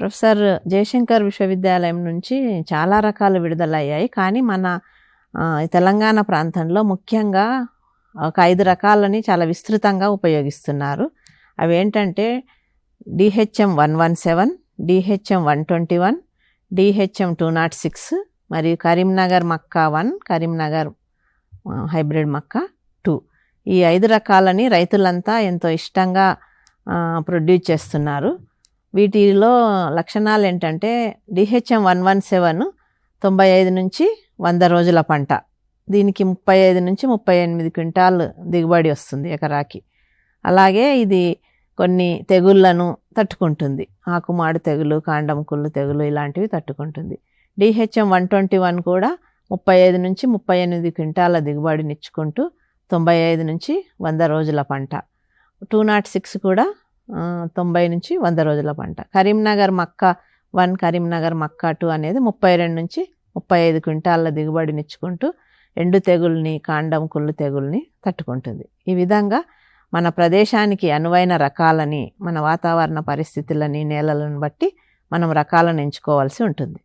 Professor Jayashankar విశ్వవిద్యాలయం నుంచి చాలా రకాలు విడుదలయ్యాయి. కానీ మన తెలంగాణ ప్రాంతంలో ముఖ్యంగా ఒక 5 రకాలని చాలా విస్తృతంగా ఉపయోగిస్తున్నారు. అవేంటంటే DHM 117, DHM 121, DHM 206 మరియు కరీంనగర్ మక్కా 1, కరీంనగర్ హైబ్రిడ్ మక్కా 2. ఈ 5 రకాలని రైతులంతా ఎంతో ఇష్టంగా ప్రొడ్యూస్ చేస్తున్నారు. వీటిలో లక్షణాలు ఏంటంటే DHM 117 95 నుంచి 100 రోజుల పంట, దీనికి 35 నుంచి 38 క్వింటాల్ దిగుబడి వస్తుంది ఎకరాకి. అలాగే ఇది కొన్ని తెగుళ్లను తట్టుకుంటుంది, ఆకుమాడు తెగులు, కాండం కుళ్ళు తెగులు ఇలాంటివి తట్టుకుంటుంది. DHM 121 కూడా 35 నుంచి 38 క్వింటాల దిగుబడినిచ్చుకుంటూ 95 నుంచి 100 రోజుల పంట. 206 కూడా 90 నుంచి 100 రోజుల పంట. కరీంనగర్ మక్కా 1, కరీంనగర్ మక్కా 2 అనేది 32 నుంచి 35 క్వింటాల దిగుబడినిచ్చుకుంటూ ఎండు తెగుల్ని, కాండం కుళ్ళు తెగుల్ని తట్టుకుంటుంది. ఈ విధంగా మన ప్రదేశానికి అనువైన రకాలని, మన వాతావరణ పరిస్థితులని, నేలలను బట్టి మనం రకాలను ఎంచుకోవాల్సి ఉంటుంది.